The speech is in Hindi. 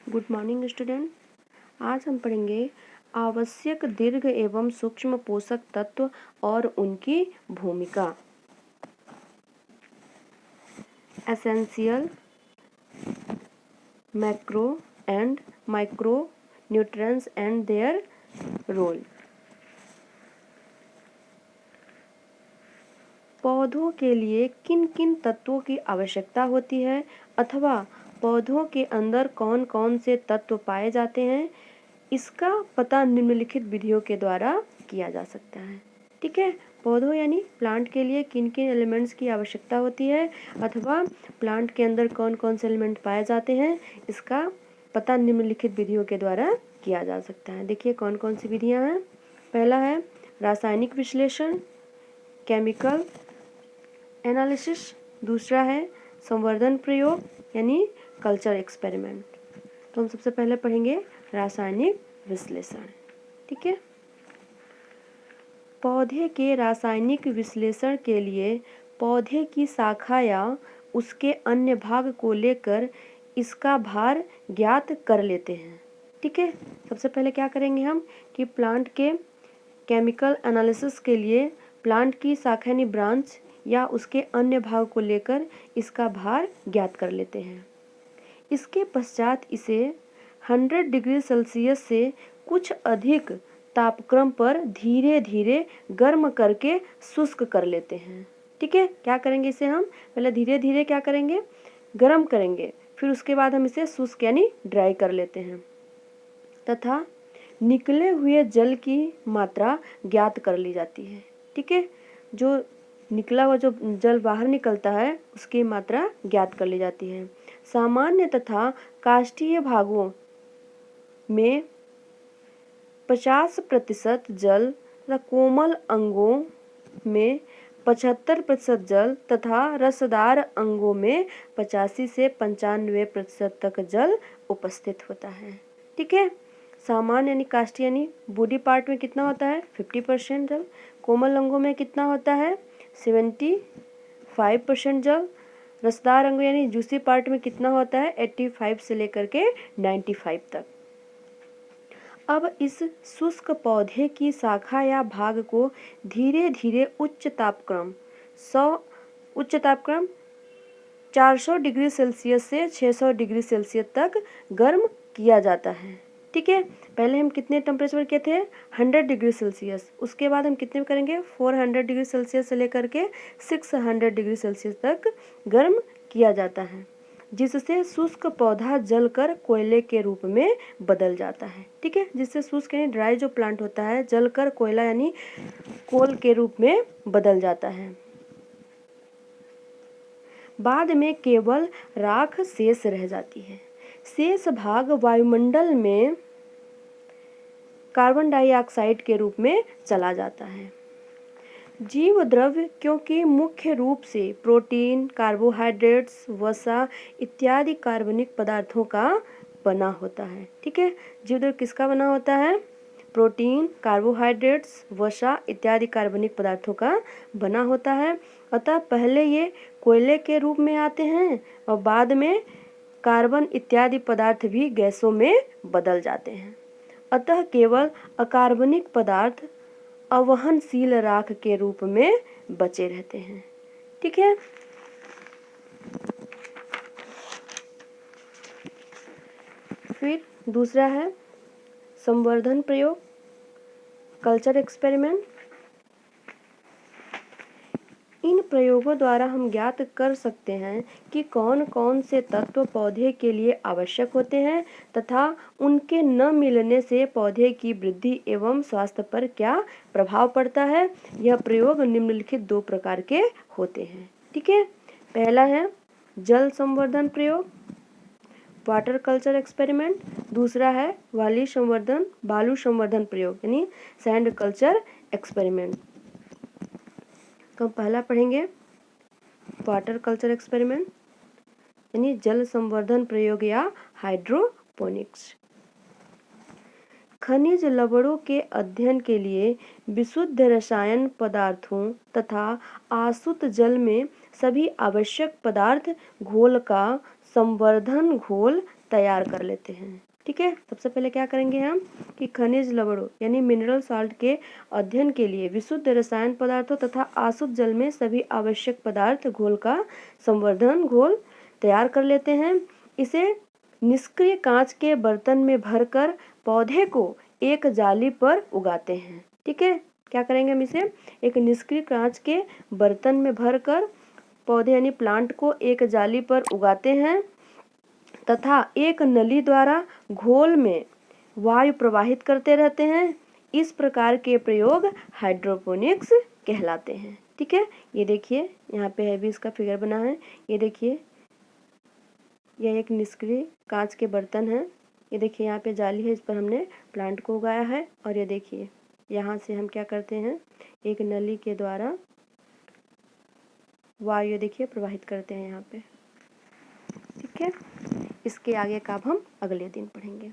Good morning student. आज हम पढ़ेंगे आवश्यक दीर्घ एवं सूक्ष्म पोषक तत्व और उनकी भूमिका। Essential macro and micro nutrients and their role. पौधों के लिए किन किन तत्वों की आवश्यकता होती है अथवा पौधों के अंदर कौन कौन से तत्व पाए जाते हैं, इसका पता निम्नलिखित विधियों के द्वारा किया जा सकता है। ठीक है, पौधों यानी प्लांट के लिए किन किन एलिमेंट्स की आवश्यकता होती है अथवा प्लांट के अंदर कौन कौन से एलिमेंट पाए जाते हैं, इसका पता निम्नलिखित विधियों के द्वारा किया जा सकता है। देखिए कौन कौन सी विधियां हैं। पहला है रासायनिक विश्लेषण, केमिकल एनालिसिस। दूसरा है संवर्धन प्रयोग यानी कल्चर एक्सपेरिमेंट। तो हम सबसे पहले पढ़ेंगे रासायनिक विश्लेषण। ठीक है, पौधे के रासायनिक विश्लेषण के लिए पौधे की शाखा या उसके अन्य भाग को लेकर इसका भार ज्ञात कर लेते हैं। ठीक है, सबसे पहले क्या करेंगे हम कि प्लांट के केमिकल एनालिसिस के लिए प्लांट की शाखा यानी ब्रांच या उसके अन्य भाग को लेकर इसका भार ज्ञात कर लेते हैं। इसके पश्चात इसे 100 डिग्री सेल्सियस से कुछ अधिक तापक्रम पर धीरे धीरे गर्म करके शुष्क कर लेते हैं। ठीक है, क्या करेंगे इसे हम पहले धीरे धीरे क्या करेंगे, गर्म करेंगे, फिर उसके बाद हम इसे शुष्क यानी ड्राई कर लेते हैं तथा निकले हुए जल की मात्रा ज्ञात कर ली जाती है। ठीक है, जो निकला हुआ जो जल बाहर निकलता है उसकी मात्रा ज्ञात कर ली जाती है। सामान्य तथा काष्ठीय भागों में 50% जल तथा कोमल अंगों में 75% जल तथा रसदार अंगों में 85 से 95% तक जल उपस्थित होता है। ठीक है, सामान्य यानी काष्ठीय यानी बॉडी पार्ट में कितना होता है 50% जल, कोमल अंगों में कितना होता है 75% जल, रसदार अंग यानी जूसी पार्ट में कितना होता है 85 से लेकर के 95 तक। अब इस शुष्क पौधे की शाखा या भाग को धीरे धीरे उच्च तापक्रम 400 डिग्री सेल्सियस से 600 डिग्री सेल्सियस तक गर्म किया जाता है। ठीक है, पहले हम कितने टेम्परेचर के थे 100 डिग्री सेल्सियस, उसके बाद हम कितने करेंगे 400 डिग्री सेल्सियस से लेकर के 600 डिग्री सेल्सियस तक गर्म किया जाता है, जिससे शुष्क पौधा जलकर कोयले के रूप में बदल जाता है। ठीक है, जिससे शुष्क यानी ड्राई जो प्लांट होता है जलकर कोयला यानी कोल के रूप में बदल जाता है। बाद में केवल राख शेष रह जाती है। शेष भाग वायुमंडल में कार्बन डाइऑक्साइड के रूप में चला जाता है। जीव द्रव्य क्योंकि मुख्य रूप से प्रोटीन, कार्बोहाइड्रेट्स, वसा इत्यादि कार्बनिक पदार्थों का बना होता है। ठीक है, जीव द्रव्य किसका बना होता है, प्रोटीन, कार्बोहाइड्रेट्स, वसा इत्यादि कार्बनिक पदार्थों का बना होता है। अतः पहले ये कोयले के रूप में आते हैं और बाद में कार्बन इत्यादि पदार्थ भी गैसों में बदल जाते हैं। अतः केवल अकार्बनिक पदार्थ अवहनशील राख के रूप में बचे रहते हैं। ठीक है, फिर दूसरा है संवर्धन प्रयोग, कल्चर एक्सपेरिमेंट। इन प्रयोगों द्वारा हम ज्ञात कर सकते हैं कि कौन कौन से तत्व पौधे के लिए आवश्यक होते हैं तथा उनके न मिलने से पौधे की वृद्धि एवं स्वास्थ्य पर क्या प्रभाव पड़ता है। यह प्रयोग निम्नलिखित 2 प्रकार के होते हैं। ठीक है, पहला है जल संवर्धन प्रयोग वाटर कल्चर एक्सपेरिमेंट, दूसरा है बालू संवर्धन प्रयोग यानी सैंड कल्चर एक्सपेरिमेंट। तो हम पहला पढ़ेंगे वाटर कल्चर एक्सपेरिमेंट यानी जल संवर्धन प्रयोग या हाइड्रोपोनिक्स। खनिज लवणों के अध्ययन के लिए विशुद्ध रसायन पदार्थों तथा आसुत जल में सभी आवश्यक पदार्थ घोल का संवर्धन घोल तैयार कर लेते हैं। ठीक है, सबसे पहले क्या करेंगे हम कि खनिज लवणों यानी मिनरल साल्ट के अध्ययन के लिए विशुद्ध रसायन पदार्थों तथा आसुत जल में सभी आवश्यक पदार्थ घोल का संवर्धन घोल तैयार कर लेते हैं। इसे निष्क्रिय कांच के बर्तन में भरकर पौधे को एक जाली पर उगाते हैं। ठीक है, क्या करेंगे हम इसे एक निष्क्रिय कांच के बर्तन में भरकर पौधे यानी प्लांट को एक जाली पर उगाते हैं तथा एक नली द्वारा घोल में वायु प्रवाहित करते रहते हैं। इस प्रकार के प्रयोग हाइड्रोपोनिक्स कहलाते हैं। ठीक है, ये देखिए यहाँ पे है भी इसका फिगर बना है। ये देखिए यह एक निष्क्रिय कांच के बर्तन है। ये देखिए यहाँ पे जाली है, इस पर हमने प्लांट को उगाया है। और ये देखिए यहाँ से हम क्या करते हैं एक नली के द्वारा वायु देखिए प्रवाहित करते हैं यहाँ पे। ठीक है, इसके आगे का अब हम अगले दिन पढ़ेंगे।